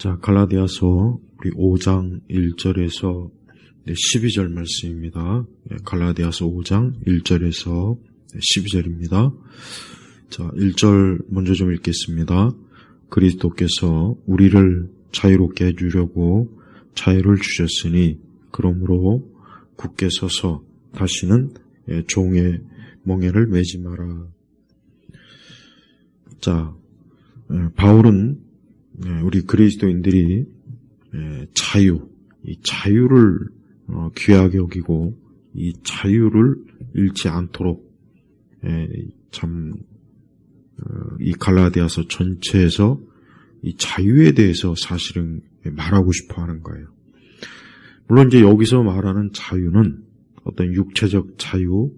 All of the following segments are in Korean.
자, 갈라디아서 우리 5장 1절에서 12절 말씀입니다. 갈라디아서 5장 1절에서 12절입니다. 자, 1절 먼저 좀 읽겠습니다. 그리스도께서 우리를 자유롭게 해주려고 자유를 주셨으니 그러므로 굳게 서서 다시는 종의 멍에를 매지 마라. 자, 바울은 우리 그리스도인들이 이 자유를 귀하게 여기고 이 자유를 잃지 않도록 이 갈라디아서 전체에서 이 자유에 대해서 사실은 말하고 싶어 하는 거예요. 물론 이제 여기서 말하는 자유는 어떤 육체적 자유,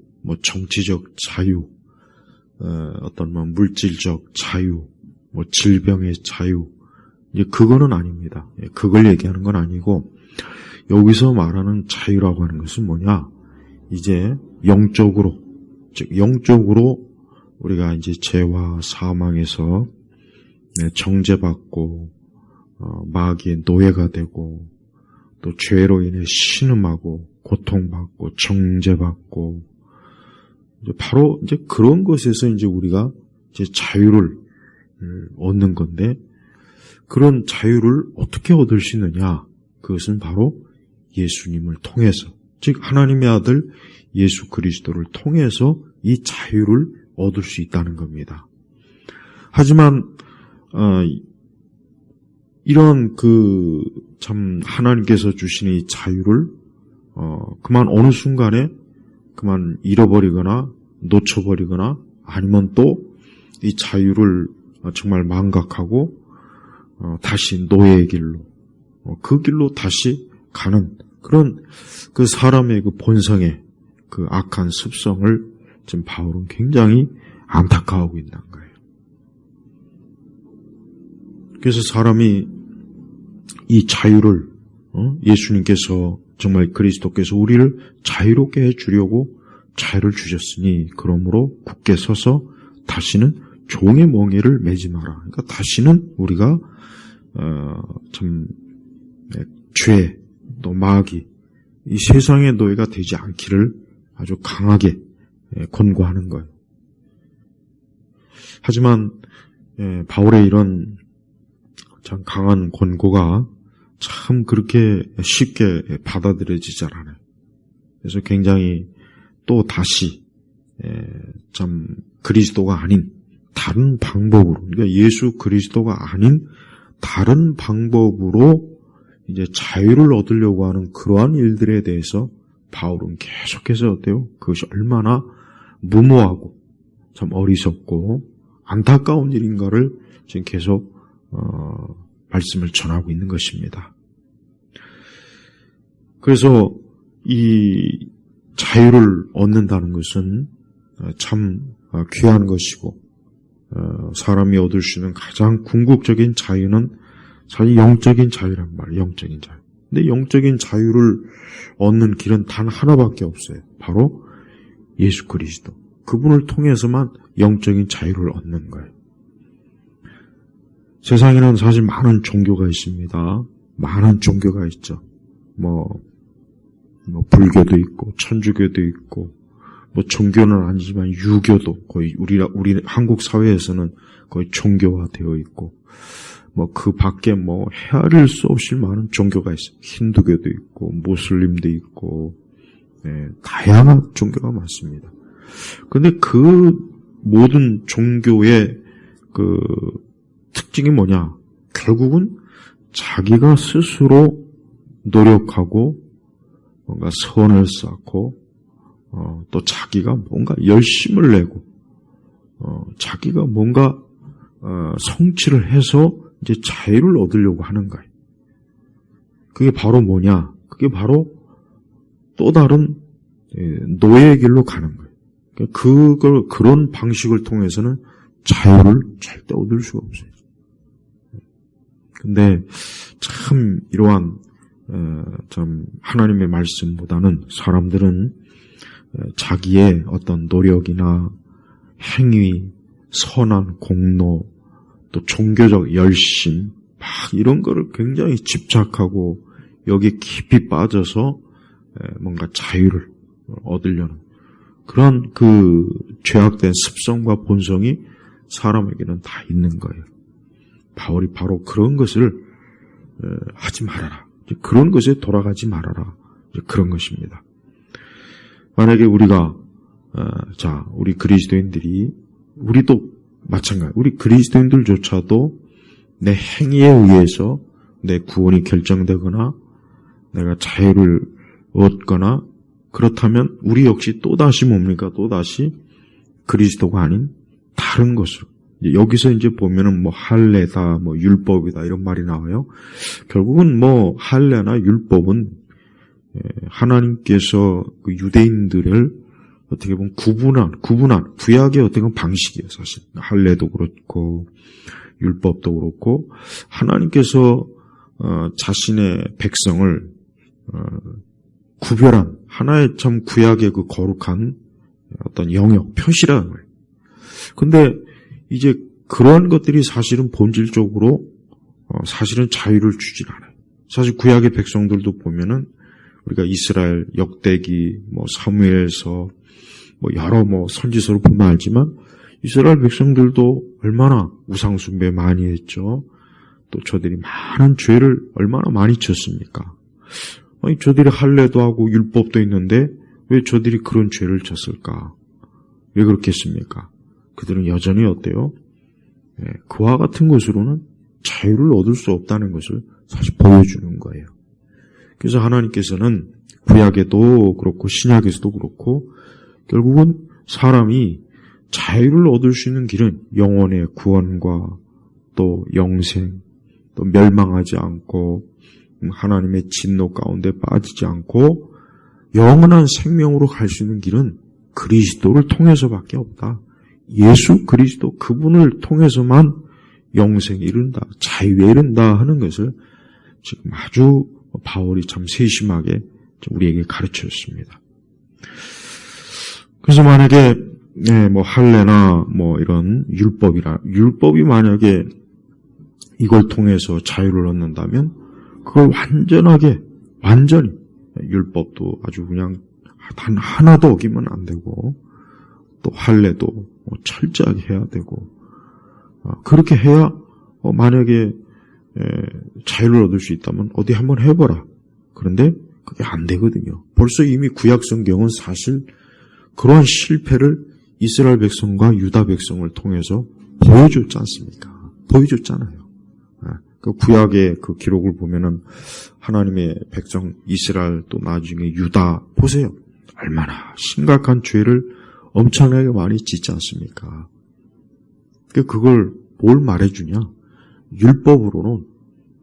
정치적 자유, 어떤 물질적 자유, 질병의 자유, 이제 그거는 아닙니다. 그걸 얘기하는 건 아니고 여기서 말하는 자유라고 하는 것은 뭐냐? 이제 영적으로, 즉 영적으로 우리가 이제 죄와 사망에서 정죄받고 마귀의 노예가 되고 또 죄로 인해 신음하고 고통받고 정죄받고 바로 이제 그런 것에서 이제 우리가 이제 자유를 얻는 건데 그런 자유를 어떻게 얻을 수 있느냐? 그것은 바로 예수님을 통해서, 즉 하나님의 아들 예수 그리스도를 통해서 이 자유를 얻을 수 있다는 겁니다. 하지만 이런 하나님께서 주신 이 자유를 그만 어느 순간에 그만 잃어버리거나 놓쳐버리거나 아니면 또 이 자유를 정말 망각하고 다시 노예의 길로 그 길로 다시 가는 그런 그 사람의 그 본성의 그 악한 습성을 지금 바울은 굉장히 안타까워하고 있는 거예요. 그래서 사람이 이 자유를 예수님께서 정말 그리스도께서 우리를 자유롭게 해주려고 자유를 주셨으니 그러므로 굳게 서서 다시는 종의 멍에를 매지 마라. 그러니까 다시는 우리가 죄, 또 마귀, 이 세상의 노예가 되지 않기를 아주 강하게 권고하는 거예요. 하지만 바울의 이런 참 강한 권고가 참 그렇게 쉽게 받아들여지지 않아요. 그래서 굉장히 또 다시 참 그리스도가 아닌 다른 방법으로, 그러니까 예수 그리스도가 아닌 다른 방법으로 이제 자유를 얻으려고 하는 그러한 일들에 대해서 바울은 계속해서 어때요? 그것이 얼마나 무모하고 참 어리석고 안타까운 일인가를 지금 계속 말씀을 전하고 있는 것입니다. 그래서 이 자유를 얻는다는 것은 참 귀한 것이고 사람이 얻을 수 있는 가장 궁극적인 자유는 사실 영적인 자유란 말이에요. 영적인 자유. 근데 영적인 자유를 얻는 길은 단 하나밖에 없어요. 바로 예수 그리스도. 그분을 통해서만 영적인 자유를 얻는 거예요. 세상에는 사실 많은 종교가 있습니다. 많은 종교가 있죠. 불교도 있고 천주교도 있고 종교는 아니지만 유교도 거의 우리 한국 사회에서는 거의 종교화되어 있고 그 밖에 헤아릴 수 없이 많은 종교가 있어요. 힌두교도 있고 무슬림도 있고 다양한 종교가 많습니다. 그런데 그 모든 종교의 그 특징이 뭐냐? 결국은 자기가 스스로 노력하고 뭔가 선을 쌓고 또 자기가 뭔가 열심을 내고 자기가 뭔가 성취를 해서 이제 자유를 얻으려고 하는 거예요. 그게 바로 뭐냐? 그게 바로 또 다른 노예의 길로 가는 거예요. 그런 방식을 통해서는 자유를 절대 얻을 수가 없어요. 근데 참 이러한 참 하나님의 말씀보다는 사람들은 자기의 어떤 노력이나 행위, 선한 공로, 또 종교적 열심, 막 이런 거를 굉장히 집착하고 여기에 깊이 빠져서 뭔가 자유를 얻으려는 그런 그 죄악된 습성과 본성이 사람에게는 다 있는 거예요. 바울이 바로 그런 것을 하지 말아라. 그런 것에 돌아가지 말아라. 그런 것입니다. 만약에 우리가 우리 그리스도인들이 우리도 마찬가지. 우리 그리스도인들조차도 내 행위에 의해서 내 구원이 결정되거나 내가 자유를 얻거나 그렇다면 우리 역시 또다시 뭡니까? 또다시 그리스도가 아닌 다른 것으로. 여기서 이제 보면은 뭐 할례다, 뭐 율법이다 이런 말이 나와요. 결국은 뭐 할례나 율법은 하나님께서 그 유대인들을 어떻게 보면 구분한 구약의 어떻게 보면 방식이에요. 사실 할례도 그렇고 율법도 그렇고 하나님께서 자신의 백성을 구별한 하나의 참 구약의 그 거룩한 어떤 영역, 표시라는 거예요. 근데 이제 그러한 것들이 사실은 본질적으로 사실은 자유를 주진 않아요. 사실 구약의 백성들도 보면은 우리가 이스라엘 역대기, 뭐 사무엘서, 뭐 여러 뭐 선지서를 보면 알지만 이스라엘 백성들도 얼마나 우상 숭배 많이 했죠. 또 저들이 많은 죄를 얼마나 많이 졌습니까? 아니 저들이 할례도 하고 율법도 있는데 왜 저들이 그런 죄를 졌을까? 왜 그렇겠습니까? 그들은 여전히 어때요? 그와 같은 것으로는 자유를 얻을 수 없다는 것을 사실 보여주는 거예요. 그래서 하나님께서는 구약에도 그렇고 신약에서도 그렇고 결국은 사람이 자유를 얻을 수 있는 길은 영혼의 구원과 또 영생, 또 멸망하지 않고 하나님의 진노 가운데 빠지지 않고 영원한 생명으로 갈 수 있는 길은 그리스도를 통해서밖에 없다. 예수 그리스도 그분을 통해서만 영생에 이른다, 자유에 이른다 하는 것을 지금 아주 바울이 참 세심하게 우리에게 가르쳐줬습니다. 그래서 만약에 뭐 할례나 뭐 이런 율법이 만약에 이걸 통해서 자유를 얻는다면 그걸 완전히 율법도 아주 그냥 단 하나도 어기면 안 되고 또 할례도 철저하게 해야 되고 그렇게 해야 만약에 자유를 얻을 수 있다면 어디 한번 해보라. 그런데 그게 안 되거든요. 벌써 이미 구약 성경은 사실 그러한 실패를 이스라엘 백성과 유다 백성을 통해서 보여줬지 않습니까? 보여줬잖아요. 그 구약의 그 기록을 보면은 하나님의 백성 이스라엘 또 나중에 유다 보세요. 얼마나 심각한 죄를 엄청나게 많이 짓지 않습니까? 그걸 뭘 말해주냐? 율법으로는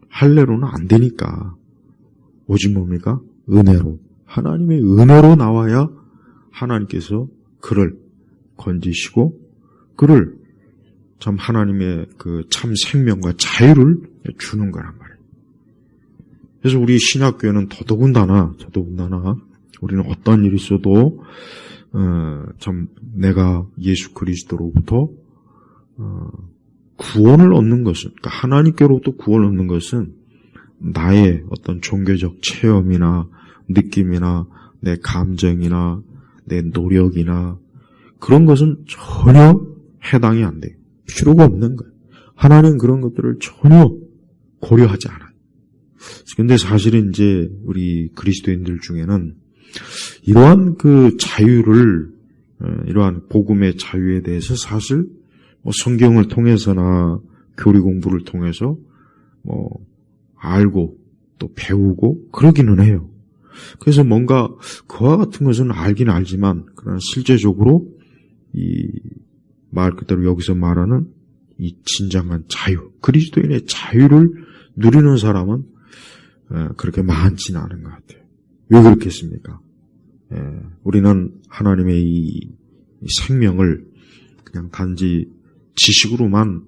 할례로는 안 되니까 오직 뭡니까? 은혜로 하나님의 은혜로 나와야 하나님께서 그를 건지시고 그를 참 하나님의 그 참 생명과 자유를 주는 거란 말이에요. 그래서 우리 신약교회는 더더군다나 우리는 어떤 일이 있어도 참 내가 예수 그리스도로부터 구원을 얻는 것은, 그러니까 하나님께로부터 구원을 얻는 것은 나의 어떤 종교적 체험이나 느낌이나 내 감정이나 내 노력이나 그런 것은 전혀 해당이 안 돼요. 필요가 없는 거예요. 하나님은 그런 것들을 전혀 고려하지 않아요. 근데 사실은 이제 우리 그리스도인들 중에는 이러한 그 자유를, 이러한 복음의 자유에 대해서 사실 뭐 성경을 통해서나 교리 공부를 통해서 뭐 알고 또 배우고 그러기는 해요. 그래서 뭔가 그와 같은 것은 알긴 알지만 그러나 실제적으로 이 말 그대로 여기서 말하는 이 진정한 자유, 그리스도인의 자유를 누리는 사람은 그렇게 많지는 않은 것 같아요. 왜 그렇겠습니까? 우리는 하나님의 이 생명을 그냥 단지 지식으로만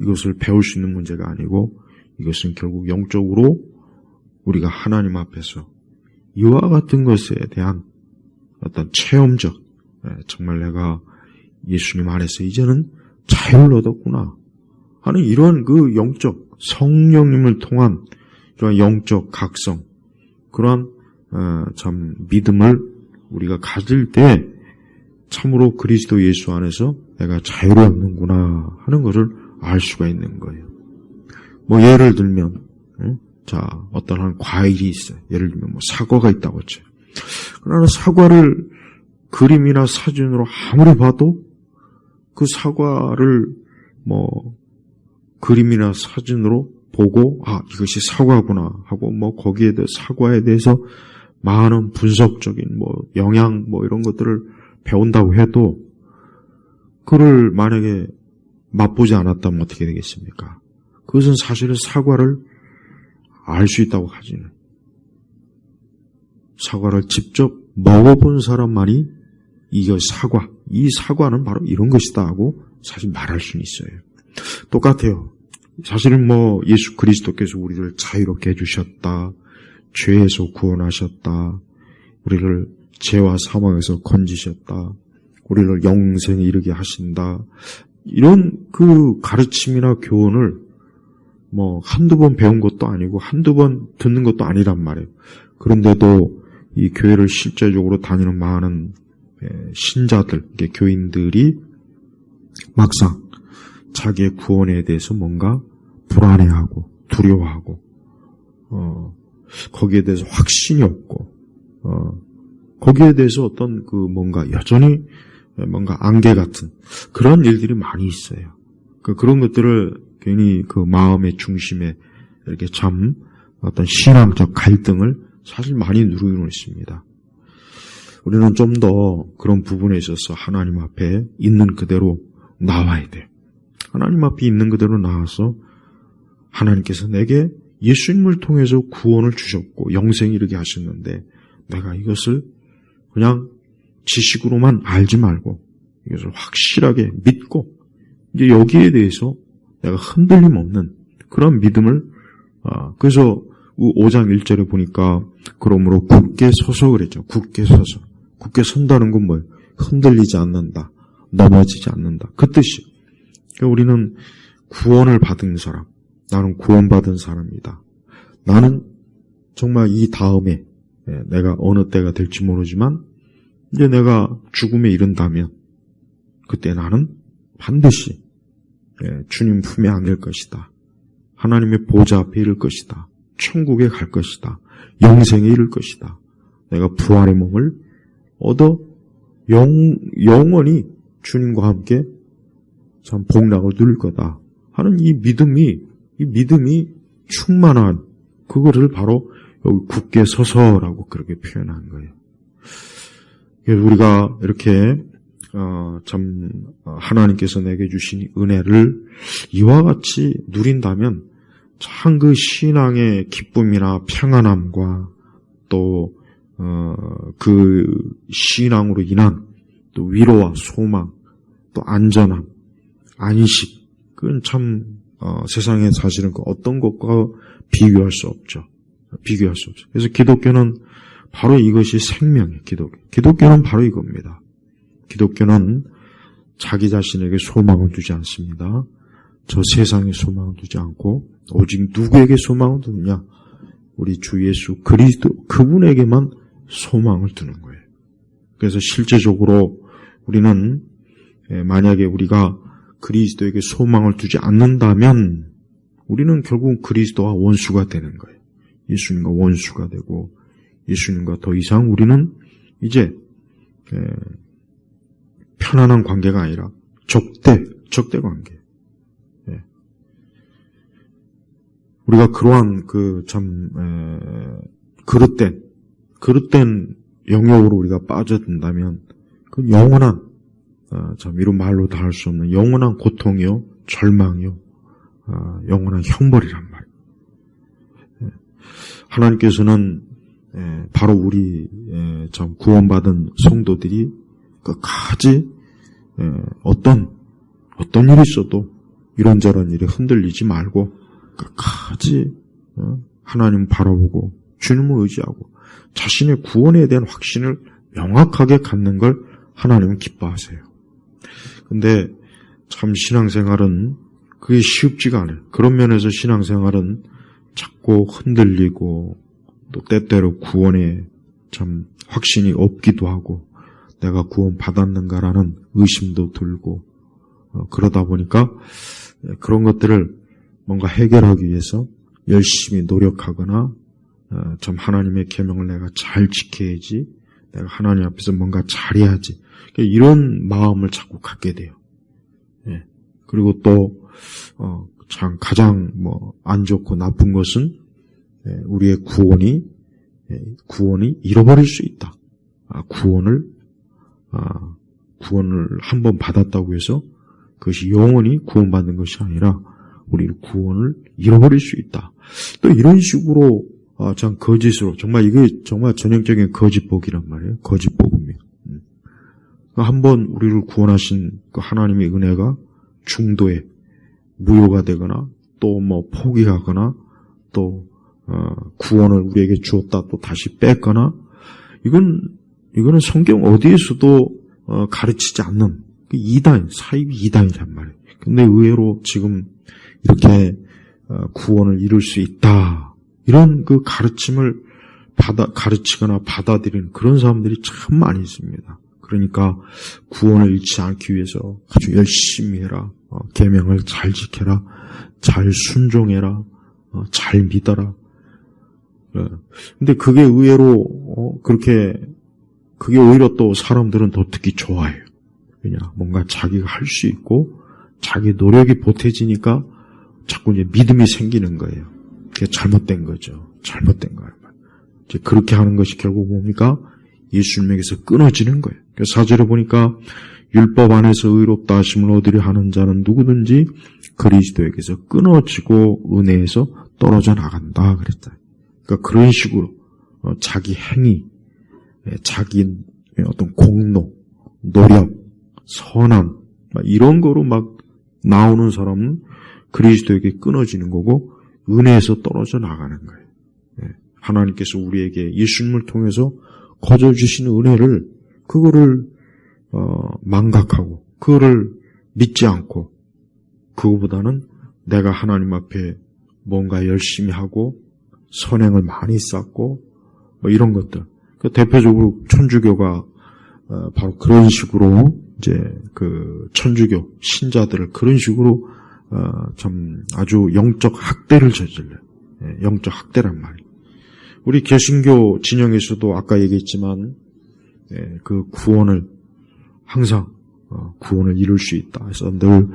이것을 배울 수 있는 문제가 아니고 이것은 결국 영적으로 우리가 하나님 앞에서 이와 같은 것에 대한 어떤 체험적, 정말 내가 예수님 안에서 이제는 자유를 얻었구나 하는 이런 그 영적 성령님을 통한 그런 영적 각성, 그러한 참 믿음을 우리가 가질 때 참으로 그리스도 예수 안에서 내가 자유롭는구나 하는 것을 알 수가 있는 거예요. 뭐 예를 들면 자, 어떤 한 과일이 있어요. 예를 들면 뭐 사과가 있다고 했죠. 그러나 사과를 그림이나 사진으로 아무리 봐도 그 사과를 뭐 그림이나 사진으로 보고 이것이 사과구나 하고 뭐 거기에 대해 사과에 대해서 많은 분석적인 뭐 영양 뭐 이런 것들을 배운다고 해도 그를 만약에 맛보지 않았다면 어떻게 되겠습니까? 그것은 사실은 사과를 알 수 있다고 하지는. 사과를 직접 먹어본 사람만이 이 사과는 바로 이런 것이다 하고 사실 말할 수는 있어요. 똑같아요. 사실은 뭐 예수 그리스도께서 우리를 자유롭게 해주셨다. 죄에서 구원하셨다. 우리를 죄와 사망에서 건지셨다. 우리를 영생에 이르게 하신다. 이런 그 가르침이나 교훈을 뭐 한두 번 배운 것도 아니고 한두 번 듣는 것도 아니란 말이에요. 그런데도 이 교회를 실제적으로 다니는 많은 신자들, 교인들이 막상 자기의 구원에 대해서 뭔가 불안해하고 두려워하고 거기에 대해서 확신이 없고 거기에 대해서 어떤 그 뭔가 여전히 뭔가 안개 같은 그런 일들이 많이 있어요. 그런 것들을 괜히 그 마음의 중심에 이렇게 참 어떤 신앙적 갈등을 사실 많이 누리고 있습니다. 우리는 좀 더 그런 부분에 있어서 하나님 앞에 있는 그대로 나와야 돼요. 하나님 앞에 있는 그대로 나와서 하나님께서 내게 예수님을 통해서 구원을 주셨고 영생에 이르게 하셨는데 내가 이것을 그냥 지식으로만 알지 말고 이것을 확실하게 믿고 이제 여기에 대해서 내가 흔들림 없는 그런 믿음을 그래서 5장 1절에 보니까 그러므로 굳게 서서 그랬죠. 굳게 서서. 굳게 선다는 건 뭐예요? 흔들리지 않는다. 넘어지지 않는다. 그 뜻이. 그러니까 우리는 구원을 받은 사람. 나는 구원받은 사람이다. 나는 정말 이 다음에 내가 어느 때가 될지 모르지만 이제 내가 죽음에 이른다면 그때 나는 반드시 주님 품에 안길 것이다. 하나님의 보좌 앞에 이를 것이다. 천국에 갈 것이다. 영생에 이를 것이다. 내가 부활의 몸을 얻어 영원히 주님과 함께 참 복락을 누릴 거다 하는 이 믿음이 충만한 그거를 바로 여기 굳게 서서라고 그렇게 표현한 거예요. 우리가 이렇게 참 하나님께서 내게 주신 은혜를 이와 같이 누린다면 참 그 신앙의 기쁨이나 평안함과 또 그 신앙으로 인한 또 위로와 소망, 또 안전함, 안식, 그건 참 세상에 사실은 그 어떤 것과 비교할 수 없죠. 비교할 수 없죠. 그래서 기독교는 바로 이것이 생명이에요. 기독교는 바로 이겁니다. 기독교는 자기 자신에게 소망을 두지 않습니다. 저 세상에 소망을 두지 않고 오직 누구에게 소망을 두느냐? 우리 주 예수 그리스도 그분에게만 소망을 두는 거예요. 그래서 실제적으로 우리는 만약에 우리가 그리스도에게 소망을 두지 않는다면 우리는 결국 그리스도와 원수가 되는 거예요. 예수님과 원수가 되고 예수님과 더 이상 우리는 이제 편안한 관계가 아니라 적대 관계. 우리가 그러한 그 참 그릇된 영역으로 우리가 빠져든다면 그 영원한 참 이런 말로 다 할 수 없는 영원한 고통이요, 절망이요, 영원한 형벌이란 말이에요. 하나님께서는 바로 우리 참 구원받은 성도들이 끝까지 어떤 일이 있어도 이런저런 일에 흔들리지 말고 끝까지 하나님 바라보고 주님을 의지하고 자신의 구원에 대한 확신을 명확하게 갖는 걸 하나님은 기뻐하세요. 근데 참 신앙생활은 그게 쉽지가 않아요. 그런 면에서 신앙생활은 자꾸 흔들리고 또 때때로 구원에 참 확신이 없기도 하고 내가 구원 받았는가라는 의심도 들고 그러다 보니까 그런 것들을 뭔가 해결하기 위해서 열심히 노력하거나 참 하나님의 계명을 내가 잘 지켜야지, 내가 하나님 앞에서 뭔가 잘해야지, 이런 마음을 자꾸 갖게 돼요. 예. 그리고 또 참 가장 안 좋고 나쁜 것은 우리의 구원이 잃어버릴 수 있다. 구원을 한번 받았다고 해서 그것이 영원히 구원받는 것이 아니라 우리 구원을 잃어버릴 수 있다. 또 이런 식으로 참 거짓으로, 정말 이게 정말 전형적인 거짓복이란 말이에요. 거짓복음이에요. 한번 우리를 구원하신 그 하나님의 은혜가 중도에 무효가 되거나 또 포기하거나 또 구원을 우리에게 주었다 또 다시 뺐거나, 이거는 성경 어디에서도 가르치지 않는 사이비 이단이란 말이에요. 근데 의외로 지금 이렇게 구원을 이룰 수 있다, 이런 그 가르침을 가르치거나 받아들이는 그런 사람들이 참 많이 있습니다. 그러니까 구원을 잃지 않기 위해서 아주 열심히 해라, 계명을 잘 지켜라, 잘 순종해라, 잘 믿어라. 근데 그게 의외로 그게 오히려 또 사람들은 더 듣기 좋아해요. 왜냐, 뭔가 자기가 할 수 있고 자기 노력이 보태지니까 자꾸 이제 믿음이 생기는 거예요. 그게 잘못된 거죠. 잘못된 거예요. 이제 그렇게 하는 것이 결국 뭡니까? 예수님에게서 끊어지는 거예요. 그래서 4절에 보니까 율법 안에서 의롭다 하심을 얻으려 하는 자는 누구든지 그리스도에게서 끊어지고 은혜에서 떨어져 나간다 그랬다. 그러니까 그런 식으로 자기 행위, 자기 어떤 공로, 노력, 선함 이런 거로 막 나오는 사람은 그리스도에게 끊어지는 거고 은혜에서 떨어져 나가는 거예요. 하나님께서 우리에게 예수님을 통해서 거저 주시는 은혜를 그거를 망각하고 그거를 믿지 않고, 그거보다는 내가 하나님 앞에 뭔가 열심히 하고 선행을 많이 쌓고 이런 것들, 대표적으로 천주교가 바로 그런 식으로 이제 그 천주교 신자들을 그런 식으로 참 아주 영적 학대를 저질러요. 영적 학대란 말이에요. 우리 개신교 진영에서도 아까 얘기했지만 그 구원을 항상 구원을 이룰 수 있다 해서 늘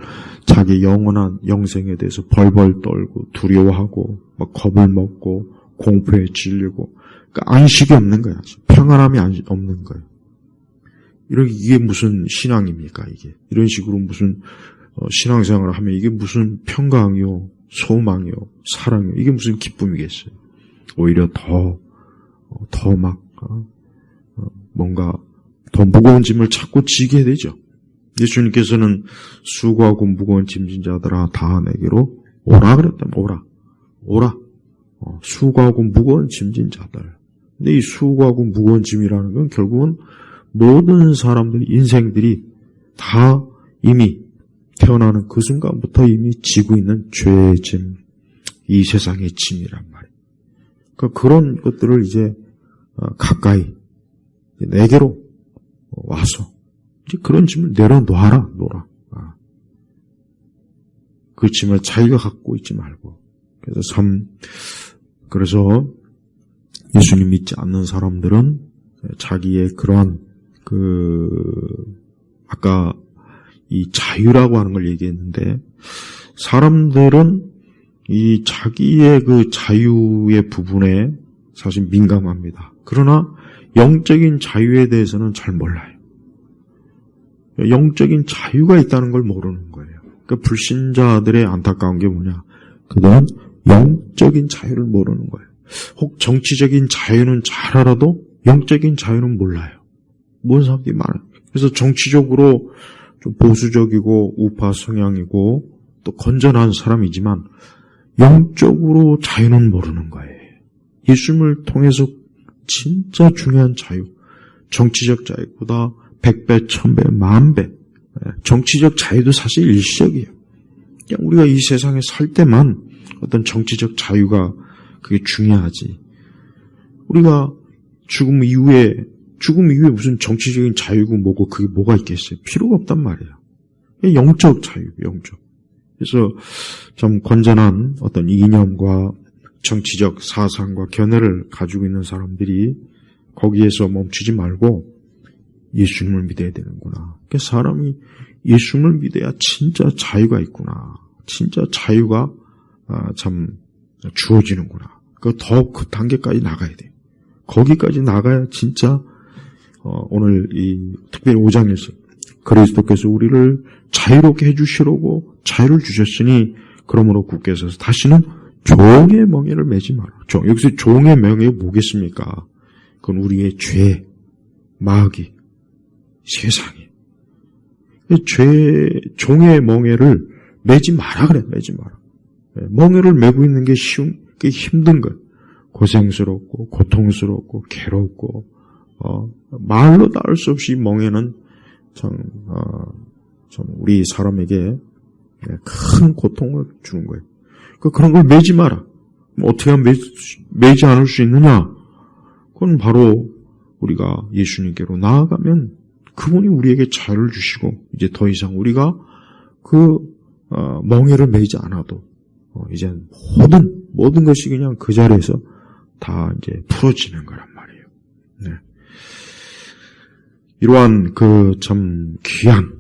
자기 영원한 영생에 대해서 벌벌 떨고 두려워하고 막 겁을 먹고 공포에 질리고, 그러니까 안식이 없는 거야. 평안함이 없는 거예요. 이게 무슨 신앙입니까? 이게 이런 식으로 무슨 신앙생활을 하면 이게 무슨 평강이요, 소망이요, 사랑이요, 이게 무슨 기쁨이겠어요? 오히려 더 막 뭔가 더 무거운 짐을 자꾸 지게 되죠. 예수님께서는 수고하고 무거운 짐진 자들아 다 내게로 오라 그랬다면 오라. 수고하고 무거운 짐진 자들. 근데 이 수고하고 무거운 짐이라는 건 결국은 모든 사람들 인생들이 다 이미 태어나는 그 순간부터 이미 지고 있는 죄의 짐, 이 세상의 짐이란 말이에요. 그러니까 그런 것들을 이제 가까이 내게로 와서 이제 그런 짐을 내려놓아라. 그 짐을 자기가 갖고 있지 말고. 그래서 예수님 믿지 않는 사람들은 자기의 그러한 아까 이 자유라고 하는 걸 얘기했는데, 사람들은 이 자기의 그 자유의 부분에 사실 민감합니다. 그러나 영적인 자유에 대해서는 잘 몰라요. 영적인 자유가 있다는 걸 모르는 거예요. 그러니까 불신자들의 안타까운 게 뭐냐? 그들은 영적인 자유를 모르는 거예요. 혹 정치적인 자유는 잘 알아도 영적인 자유는 몰라요. 모르는 사람들이 많아요. 그래서 정치적으로 좀 보수적이고 우파 성향이고 또 건전한 사람이지만 영적으로 자유는 모르는 거예요. 예수님을 통해서 진짜 중요한 자유, 정치적 자유보다 100배, 1000배, 10,000배. 정치적 자유도 사실 일시적이에요. 그냥 우리가 이 세상에 살 때만 어떤 정치적 자유가 그게 중요하지. 우리가 죽음 이후에 무슨 정치적인 자유고 뭐고 그게 뭐가 있겠어요? 필요가 없단 말이에요. 영적 자유, 영적. 그래서 좀 건전한 어떤 이념과 정치적 사상과 견해를 가지고 있는 사람들이 거기에서 멈추지 말고 예수님을 믿어야 되는구나. 그러니까 사람이 예수님을 믿어야 진짜 자유가 있구나. 진짜 자유가 참 주어지는구나. 더 그 단계까지 나가야 돼요. 거기까지 나가야 진짜 오늘 이 특별히 5장에서 그리스도께서 우리를 자유롭게 해주시려고 자유를 주셨으니 그러므로 굳게 서서 다시는 종의 멍에를 매지 마라. 여기서 종의 멍에가 뭐겠습니까? 그건 우리의 죄, 마귀, 세상이. 종의 멍에를 매지 마라 그래, 매지 마라. 멍에를 메고 있는 게 게 힘든 것. 고생스럽고, 고통스럽고, 괴롭고, 말로 닿을 수 없이 멍에는 참 우리 사람에게 큰 고통을 주는 거예요. 그런 걸 매지 마라. 어떻게 하면 매지 않을 수 있느냐? 그건 바로 우리가 예수님께로 나아가면 그분이 우리에게 자유를 주시고 이제 더 이상 우리가 그 멍에를 매지 않아도 이제 모든 것이 그냥 그 자리에서 다 이제 풀어지는 거란 말이에요. 네. 이러한 그 참 귀한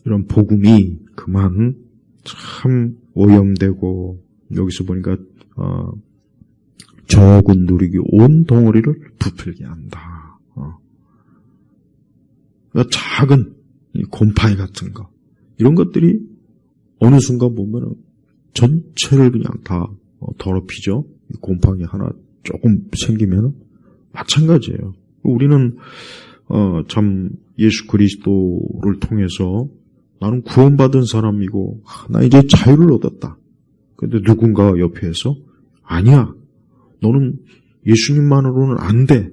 이런 복음이 그만 참 오염되고 여기서 보니까 적은 누리기 온 덩어리를 부풀게 한다. 그러니까 작은 곰팡이 같은 거 이런 것들이 어느 순간 보면 전체를 그냥 다 더럽히죠. 곰팡이 하나 조금 생기면 마찬가지예요. 우리는 참 예수 그리스도를 통해서 나는 구원받은 사람이고 나 이제 자유를 얻었다. 근데 누군가 옆에서 아니야. 너는 예수님만으로는 안 돼.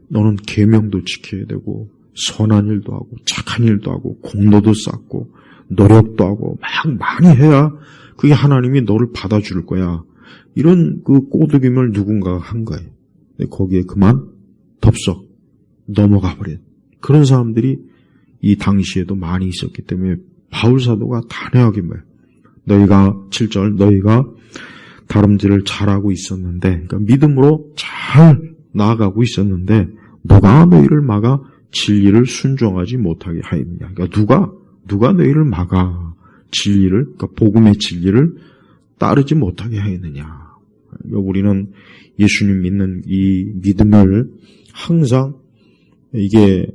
너는 계명도 지켜야 되고 선한 일도 하고 착한 일도 하고 공로도 쌓고 노력도 하고 막 많이 해야 그게 하나님이 너를 받아줄 거야. 이런 그 꼬드김을 누군가가 한 거예요. 근데 거기에 그만 덥석 넘어가 버린 그런 사람들이 이 당시에도 많이 있었기 때문에 바울 사도가 단호하게 말해요. 너희가 7절 너희가 다름질을 잘하고 있었는데 그러니까 믿음으로 잘 나아가고 있었는데 누가 너희를 막아 진리를 순종하지 못하게 하였느냐. 그러니까 누가 너희를 막아 진리를 그러니까 복음의 진리를 따르지 못하게 하였느냐. 그러니까 우리는 예수님 믿는 이 믿음을 항상 이게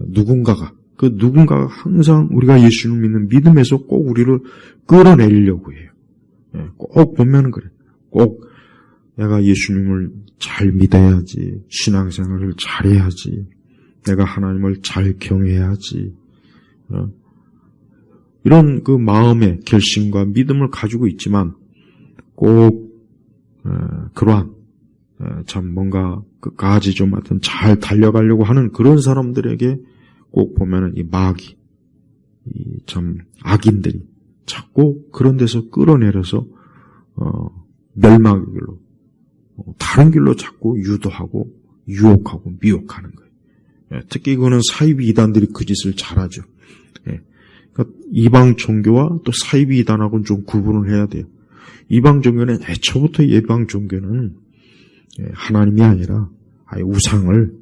누군가가 항상 우리가 예수님 믿는 믿음에서 꼭 우리를 끌어내리려고 해요. 꼭 보면은 그래. 꼭 내가 예수님을 잘 믿어야지. 신앙생활을 잘해야지. 내가 하나님을 잘 경외해야지. 이런 그 마음의 결심과 믿음을 가지고 있지만 꼭 그러한 참 뭔가 끝까지 좀 하여튼 잘 달려가려고 하는 그런 사람들에게 꼭 보면은 이 마귀, 이 참 악인들이 자꾸 그런 데서 끌어내려서 멸망의 길로 다른 길로 자꾸 유도하고 유혹하고 미혹하는 거예요. 특히 그거는 사이비 이단들이 그 짓을 잘하죠. 그러니까 이방 종교와 또 사이비 이단하고는 좀 구분을 해야 돼요. 이방 종교는 애초부터 이방 종교는 하나님이 아니라 아예 우상을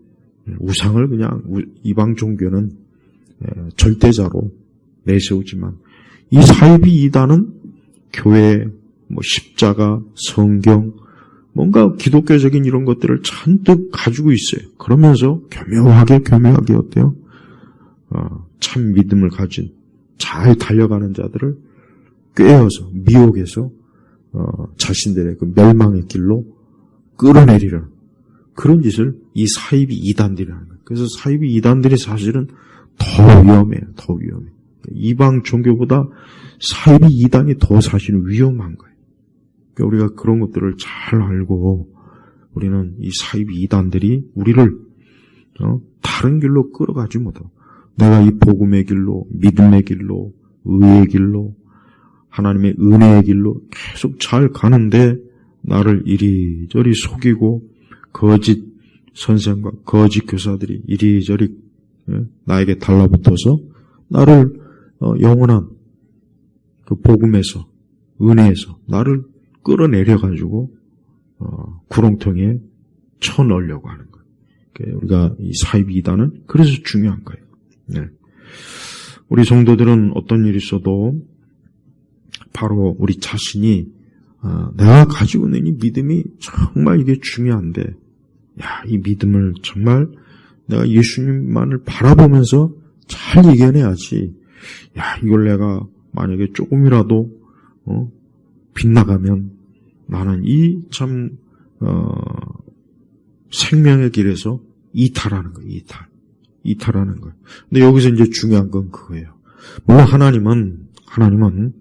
그냥 이방 종교는 절대자로 내세우지만 이 사이비 이단은 교회, 십자가, 성경, 뭔가 기독교적인 이런 것들을 잔뜩 가지고 있어요. 그러면서 교묘하게 어때요? 참 믿음을 가진 잘 달려가는 자들을 꾀어서 미혹해서 자신들의 그 멸망의 길로 끌어내리려는 그런 짓을 이 사이비 이단들이 하는 거예요. 그래서 사이비 이단들이 사실은 더 위험해요. 더 위험해. 이방 종교보다 사이비 이단이 더 사실은 위험한 거예요. 그러니까 우리가 그런 것들을 잘 알고 우리는 이 사이비 이단들이 우리를 다른 길로 끌어가지 못하고 내가 이 복음의 길로, 믿음의 길로, 의의 길로 하나님의 은혜의 길로 계속 잘 가는데 나를 이리저리 속이고 거짓 선생과 거짓 교사들이 이리저리 나에게 달라붙어서 나를 영원한 그 복음에서 은혜에서 나를 끌어내려가지고 구렁텅이에 쳐넣으려고 하는 거예요. 우리가 이 사이비 이단은 그래서 중요한 거예요. 네. 우리 성도들은 어떤 일이 있어도 바로 우리 자신이 내가 가지고 있는 이 믿음이 정말 이게 중요한데, 이 믿음을 정말 내가 예수님만을 바라보면서 잘 이겨내야지. 이걸 내가 만약에 조금이라도 빗나가면 나는 이 참 생명의 길에서 이탈하는 거예요. 이탈하는 거예요. 근데 여기서 이제 중요한 건 그거예요. 물론 하나님은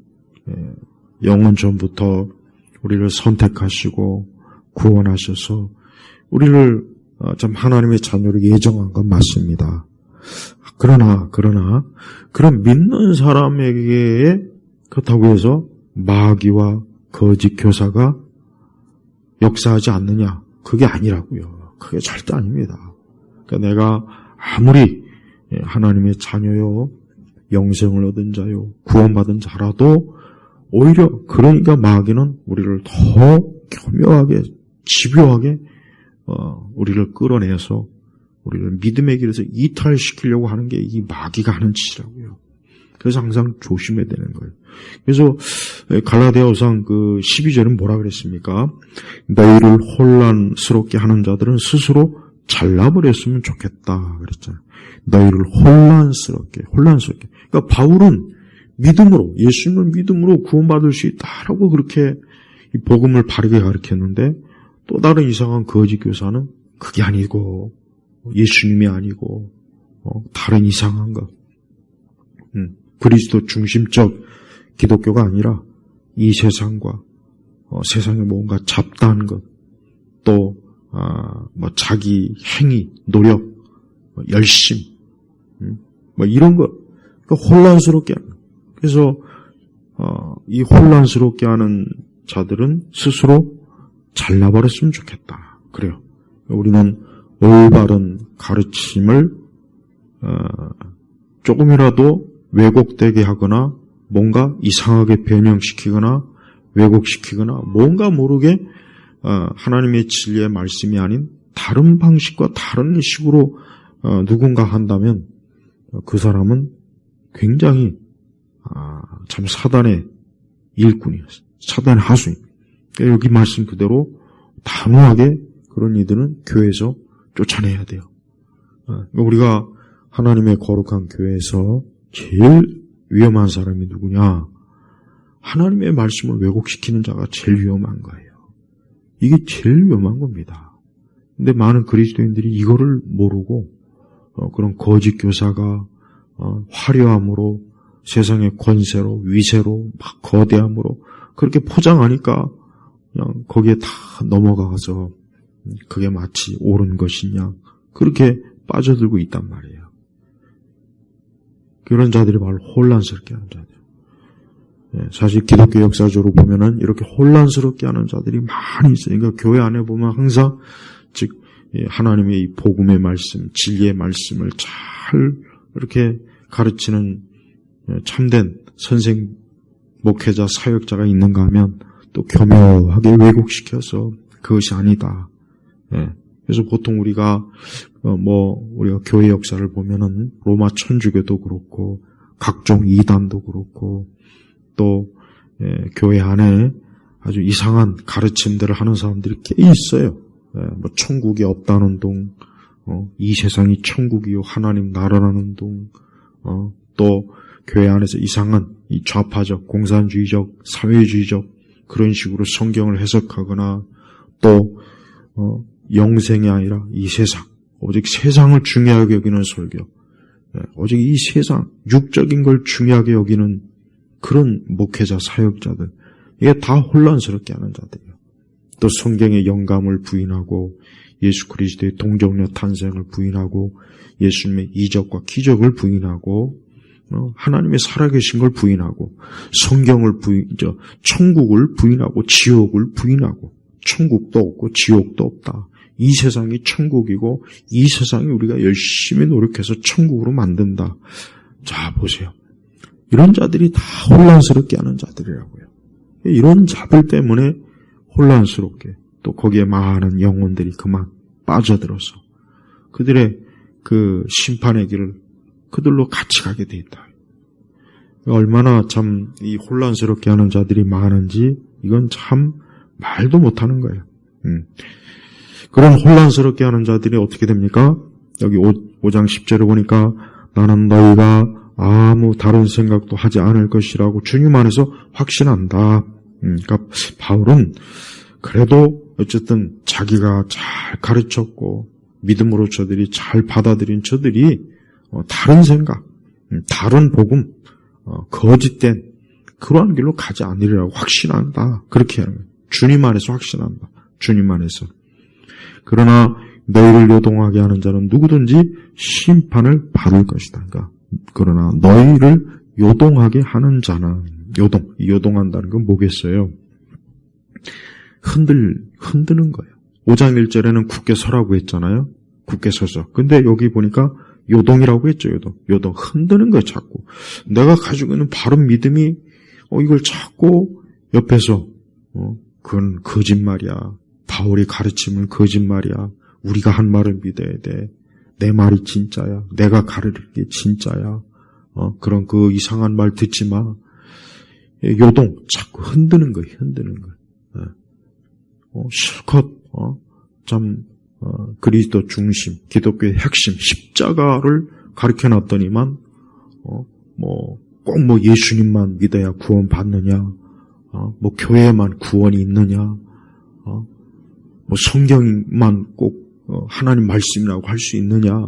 영원 전부터 우리를 선택하시고 구원하셔서 우리를 참 하나님의 자녀로 예정한 건 맞습니다. 그러나 그런 믿는 사람에게 그렇다고 해서 마귀와 거짓 교사가 역사하지 않느냐? 그게 아니라고요. 그게 절대 아닙니다. 그러니까 내가 아무리 하나님의 자녀요, 영생을 얻은 자요, 구원받은 자라도 오히려 그러니까 마귀는 우리를 더 교묘하게, 집요하게 우리를 끌어내서 우리를 믿음의 길에서 이탈시키려고 하는 게 이 마귀가 하는 짓이라고요. 그래서 항상 조심해야 되는 거예요. 그래서 갈라디아서 그 12절은 뭐라 그랬습니까? 너희를 혼란스럽게 하는 자들은 스스로 잘라버렸으면 좋겠다 그랬잖아요. 너희를 혼란스럽게. 그러니까 바울은 믿음으로, 예수님을 믿음으로 구원받을 수 있다라고 그렇게 이 복음을 바르게 가르쳤는데, 또 다른 이상한 거짓 교사는 그게 아니고 예수님이 아니고 다른 이상한 것, 그리스도 중심적 기독교가 아니라 이 세상과 세상에 뭔가 잡다한 것, 또 뭐 자기 행위, 노력, 열심, 뭐 이런 것, 그러니까 혼란스럽게 하는. 그래서 이 혼란스럽게 하는 자들은 스스로 잘라버렸으면 좋겠다. 그래요. 우리는 올바른 가르침을 조금이라도 왜곡되게 하거나 뭔가 이상하게 변형시키거나 왜곡시키거나 뭔가 모르게 하나님의 진리의 말씀이 아닌 다른 방식과 다른 식으로 누군가 한다면 그 사람은 굉장히 참 사단의 일꾼이에요. 사단의 하수인. 그러니까 여기 말씀 그대로 단호하게 그런 이들은 교회에서 쫓아내야 돼요. 우리가 하나님의 거룩한 교회에서 제일 위험한 사람이 누구냐? 하나님의 말씀을 왜곡시키는 자가 제일 위험한 거예요. 이게 제일 위험한 겁니다. 근데 많은 그리스도인들이 이거를 모르고 그런 거짓 교사가 화려함으로 세상의 권세로 위세로 막 거대함으로 그렇게 포장하니까 그냥 거기에 다 넘어가서 그게 마치 옳은 것이냐 그렇게 빠져들고 있단 말이에요. 그런 자들이 바로 혼란스럽게 하는 자들. 사실 기독교 역사적으로 보면은 이렇게 혼란스럽게 하는 자들이 많이 있어요. 그러니까 교회 안에 보면 항상 즉 하나님의 이 복음의 말씀, 진리의 말씀을 잘 이렇게 가르치는 참된 선생, 목회자, 사역자가 있는가 하면 또 교묘하게 왜곡시켜서 그것이 아니다. 그래서 보통 우리가 우리가 교회 역사를 보면은 로마 천주교도 그렇고 각종 이단도 그렇고 또 교회 안에 아주 이상한 가르침들을 하는 사람들이 꽤 있어요. 뭐 천국이 없다는 둥, 이 세상이 천국이요 하나님 나라라는 둥, 또 교회 안에서 이상한 이 좌파적, 공산주의적, 사회주의적 그런 식으로 성경을 해석하거나 또 영생이 아니라 이 세상, 오직 세상을 중요하게 여기는 설교, 오직 이 세상, 육적인 걸 중요하게 여기는 그런 목회자, 사역자들, 이게 다 혼란스럽게 하는 자들이에요. 또 성경의 영감을 부인하고 예수 그리스도의 동정녀 탄생을 부인하고 예수님의 이적과 기적을 부인하고 하나님의 살아계신 걸 부인하고 성경을 천국을 부인하고 지옥을 부인하고 천국도 없고 지옥도 없다. 이 세상이 천국이고 이 세상이 우리가 열심히 노력해서 천국으로 만든다. 자, 보세요. 이런 자들이 다 혼란스럽게 하는 자들이라고요. 이런 자들 때문에 혼란스럽게 또 거기에 많은 영혼들이 그만 빠져들어서 그들의 그 심판의 길을 그들로 같이 가게 돼 있다. 얼마나 참 이 혼란스럽게 하는 자들이 많은지 이건 참 말도 못하는 거예요. 그런 혼란스럽게 하는 자들이 어떻게 됩니까? 여기 5장 10절에 보니까 나는 너희가 아무 다른 생각도 하지 않을 것이라고 주님 안에서 확신한다. 그러니까 바울은 그래도 어쨌든 자기가 잘 가르쳤고 믿음으로 저들이 잘 받아들인 저들이 다른 생각, 다른 복음, 거짓된 그러한 길로 가지 않으리라고 확신한다. 그렇게 하는 거예요. 주님 안에서 확신한다. 주님 안에서. 그러나 너희를 요동하게 하는 자는 누구든지 심판을 받을 것이다. 그러나 너희를 요동하게 하는 자는 요동한다는 건 뭐겠어요? 흔드는 거예요. 5장 1절에는 굳게 서라고 했잖아요. 굳게 서서. 근데 여기 보니까 요동이라고 했죠. 요동. 흔드는 거예요. 자꾸. 내가 가지고 있는 바른 믿음이 이걸 자꾸 옆에서 그건 거짓말이야. 바울이 가르침은 거짓말이야. 우리가 한 말을 믿어야 돼. 내 말이 진짜야. 내가 가르칠 게 진짜야. 그런 그 이상한 말 듣지 마. 요동, 자꾸 흔드는 거예요. 실컷 그리스도 중심, 기독교의 핵심, 십자가를 가르쳐놨더니만 꼭 예수님만 믿어야 구원 받느냐, 교회에만 구원이 있느냐, 성경만 꼭 하나님 말씀이라고 할 수 있느냐,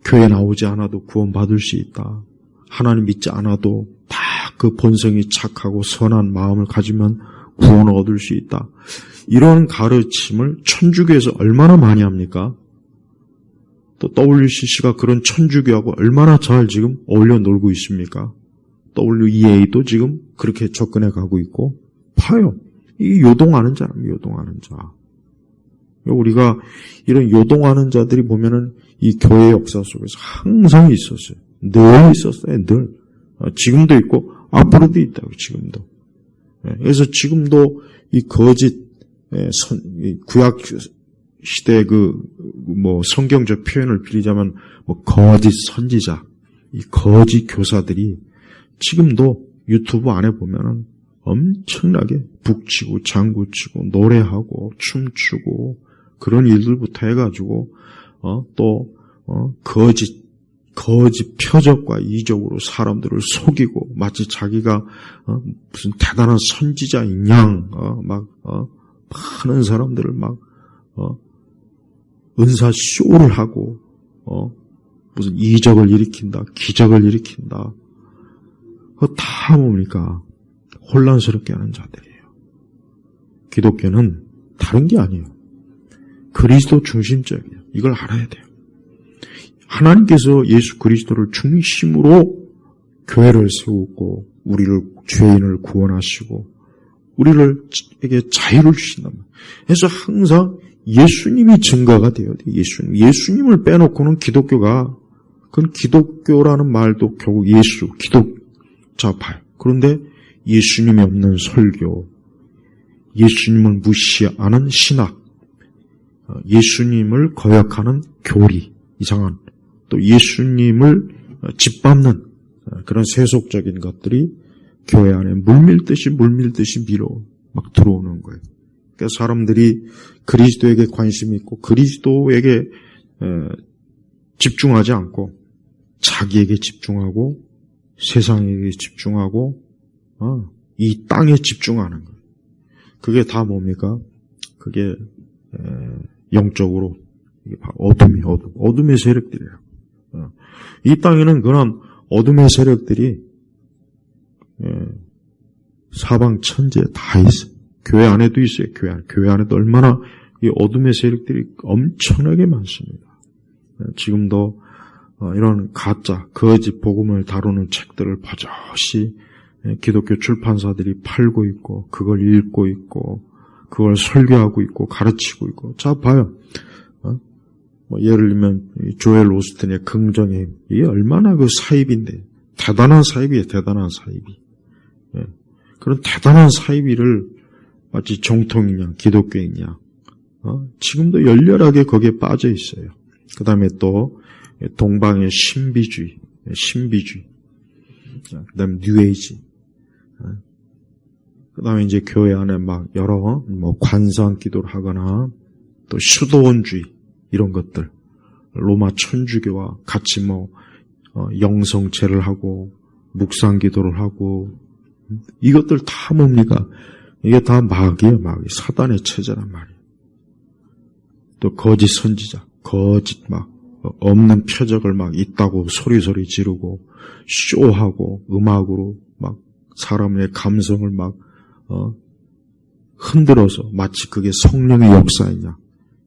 교회 나오지 않아도 구원 받을 수 있다. 하나님 믿지 않아도 다 그 본성이 착하고 선한 마음을 가지면 구원을 얻을 수 있다. 이런 가르침을 천주교에서 얼마나 많이 합니까? 또 WCC가 그런 천주교하고 얼마나 잘 지금 어울려 놀고 있습니까? WEA도 지금 그렇게 접근해 가고 있고 봐요. 이 요동하는 자랍니다. 요동하는 자. 우리가 이런 요동하는 자들이 보면은 이 교회 역사 속에서 항상 있었어요. 늘 있었어요. 늘. 지금도 있고 앞으로도 있다고 지금도. 그래서 지금도 이 거짓 구약 시대 성경적 표현을 빌리자면 거짓 선지자, 이 거짓 교사들이 지금도 유튜브 안에 보면은 엄청나게 북치고 장구치고 노래하고 춤추고 그런 일들부터 해가지고 거짓 표적과 이적으로 사람들을 속이고 마치 자기가 무슨 대단한 선지자인 양 많은 사람들을 은사 쇼를 하고 무슨 이적을 일으킨다, 기적을 일으킨다. 그거 다 뭡니까? 혼란스럽게 하는 자들이에요. 기독교는 다른 게 아니에요. 그리스도 중심적이에요. 이걸 알아야 돼요. 하나님께서 예수 그리스도를 중심으로 교회를 세우고 우리를 죄인을 구원하시고 우리에게 자유를 주신단 말이에요. 그래서 항상 예수님이 증거가 되어야 돼요. 예수님을 빼놓고는 그건 기독교라는 말도 결국 기독자파예요. 그런데 예수님이 없는 설교, 예수님을 무시하는 신학, 예수님을 거역하는 교리, 이상한 또 예수님을 짓밟는 그런 세속적인 것들이 교회 안에 물밀듯이 밀어 막 들어오는 거예요. 그러니까 사람들이 그리스도에게 관심이 있고 그리스도에게 집중하지 않고 자기에게 집중하고 세상에게 집중하고 이 땅에 집중하는 거예요. 그게 다 뭡니까? 그게 영적으로 어둠의 세력들이에요. 이 땅에는 그런 어둠의 세력들이 사방 천지에 다 있어요. 교회 안에도 있어요. 교회 안에도 얼마나 이 어둠의 세력들이 엄청나게 많습니다. 지금도 이런 가짜, 거짓 복음을 다루는 책들을 버젓이 기독교 출판사들이 팔고 있고, 그걸 읽고 있고, 그걸 설교하고 있고, 가르치고 있고. 자, 봐요. 예를 들면, 조엘 오스틴의 긍정의 힘. 이게 얼마나 그 사입인데. 대단한 사입이에요, 대단한 사입이. 그런 대단한 사입이를 마치 정통이냐, 기독교이냐. 지금도 열렬하게 거기에 빠져 있어요. 그 다음에 또, 동방의 신비주의. 그 다음에 뉴에이지. 그 다음에 이제 교회 안에 막 여러, 관상 기도를 하거나, 또 수도원주의, 이런 것들. 로마 천주교와 같이 영성체를 하고, 묵상 기도를 하고, 이것들 다 뭡니까? 이게 다 마귀예요, 마귀. 사단의 체제란 말이에요. 또 거짓 선지자, 거짓 없는 표적을 있다고 소리소리 지르고, 쇼하고, 음악으로 사람의 감성을 흔들어서 마치 그게 성령의 역사이냐.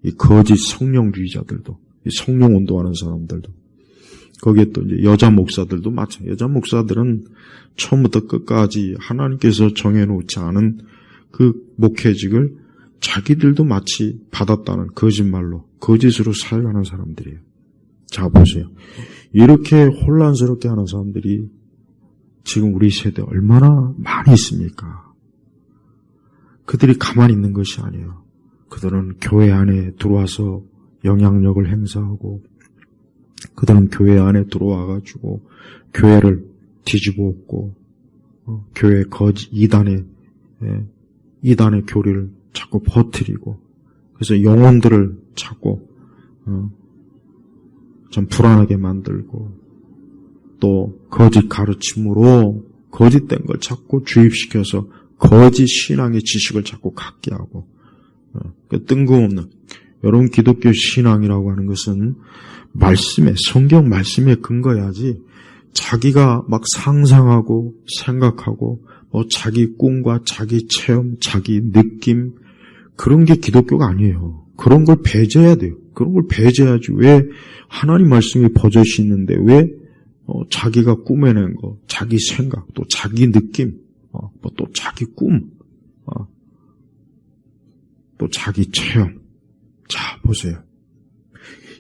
이 거짓 성령주의자들도, 이 성령 운동하는 사람들도, 거기에 또 이제 여자 목사들도 마찬가지. 여자 목사들은 처음부터 끝까지 하나님께서 정해놓지 않은 그 목회직을 자기들도 마치 받았다는 거짓말로, 거짓으로 살아가는 사람들이에요. 자, 보세요. 이렇게 혼란스럽게 하는 사람들이 지금 우리 세대에 얼마나 많이 있습니까? 그들이 가만히 있는 것이 아니에요. 그들은 교회 안에 들어와서 영향력을 행사하고, 그들은 교회 안에 들어와가지고 교회를 뒤집어 엎고, 교회 거짓 이단의 교리를 자꾸 퍼뜨리고, 그래서 영혼들을 자꾸 좀 불안하게 만들고, 또 거짓 가르침으로 거짓된 걸 자꾸 주입시켜서 거짓 신앙의 지식을 자꾸 갖게 하고, 뜬금없는, 여러분 기독교 신앙이라고 하는 것은 성경 말씀에 근거해야지, 자기가 상상하고 생각하고 자기 꿈과 자기 체험, 자기 느낌, 그런 게 기독교가 아니에요. 그런 걸 배제해야 돼요. 그런 걸 배제해야지. 왜 하나님 말씀이 버젓이 있는데 왜 자기가 꾸며낸 거, 자기 생각, 또 자기 느낌, 또 자기 꿈, 또 자기 체험. 자, 보세요.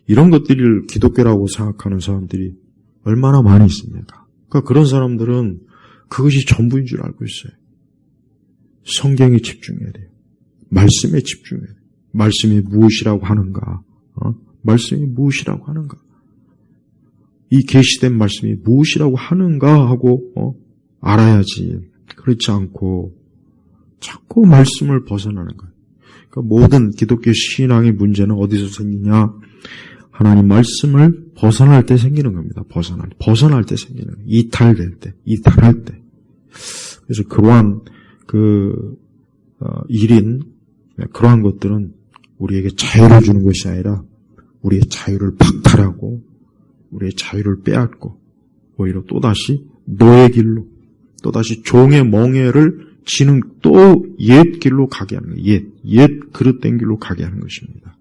이런 것들을 기독교라고 생각하는 사람들이 얼마나 많이 있습니까? 그러니까 그런 사람들은 그것이 전부인 줄 알고 있어요. 성경에 집중해야 돼요. 말씀에 집중해야 돼요. 말씀이 무엇이라고 하는가? 말씀이 무엇이라고 하는가? 이 계시된 말씀이 무엇이라고 하는가 하고 알아야지. 그렇지 않고 자꾸 말씀을 벗어나는 거예요. 그러니까 모든 기독교 신앙의 문제는 어디서 생기냐? 하나님 말씀을 벗어날 때 생기는 겁니다. 벗어날 때 생기는 거예요. 이탈할 때. 그래서 그러한 일인 그러한 것들은 우리에게 자유를 주는 것이 아니라 우리의 자유를 박탈하고 우리의 자유를 빼앗고 오히려 또다시 노예 길로, 또다시 종의 멍에를 지는 또 옛 길로 가게 하는 거예요. 옛 그릇된 길로 가게 하는 것입니다.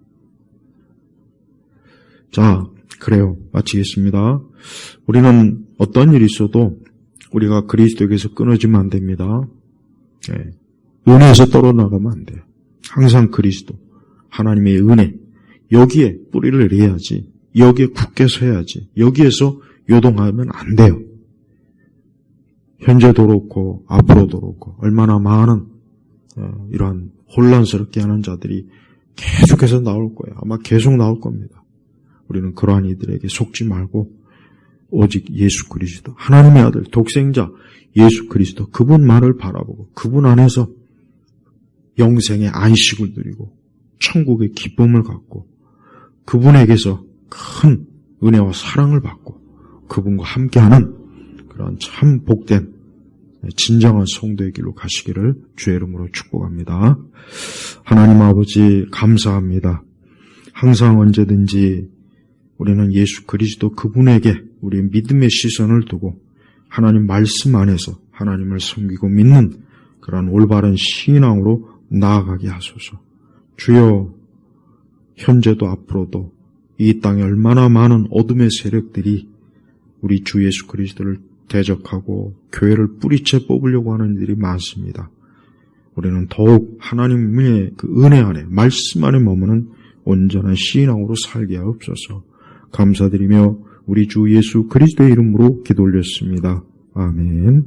자, 그래요. 마치겠습니다. 우리는 어떤 일이 있어도 우리가 그리스도에게서 끊어지면 안 됩니다. 은혜에서 떨어나가면 안 돼요. 항상 그리스도, 하나님의 은혜, 여기에 뿌리를 내야지, 여기에 굳게 서야지, 여기에서 요동하면 안 돼요. 현재도 그렇고 앞으로도 그렇고 얼마나 많은 이러한 혼란스럽게 하는 자들이 계속해서 나올 거예요. 아마 계속 나올 겁니다. 우리는 그러한 이들에게 속지 말고 오직 예수 그리스도, 하나님의 아들, 독생자 예수 그리스도, 그분만을 바라보고 그분 안에서 영생의 안식을 누리고 천국의 기쁨을 갖고 그분에게서 큰 은혜와 사랑을 받고 그분과 함께하는 그런 참 복된 진정한 성도의 길로 가시기를 주의 이름으로 축복합니다. 하나님 아버지 감사합니다. 항상 언제든지 우리는 예수 그리스도 그분에게 우리의 믿음의 시선을 두고 하나님 말씀 안에서 하나님을 섬기고 믿는 그런 올바른 신앙으로 나아가게 하소서. 주여, 현재도 앞으로도 이 땅에 얼마나 많은 어둠의 세력들이 우리 주 예수 그리스도를 대적하고 교회를 뿌리채 뽑으려고 하는 일이 많습니다. 우리는 더욱 하나님의 그 은혜 안에, 말씀 안에 머무는 온전한 신앙으로 살게 하옵소서. 감사드리며 우리 주 예수 그리스도의 이름으로 기도 올렸습니다. 아멘.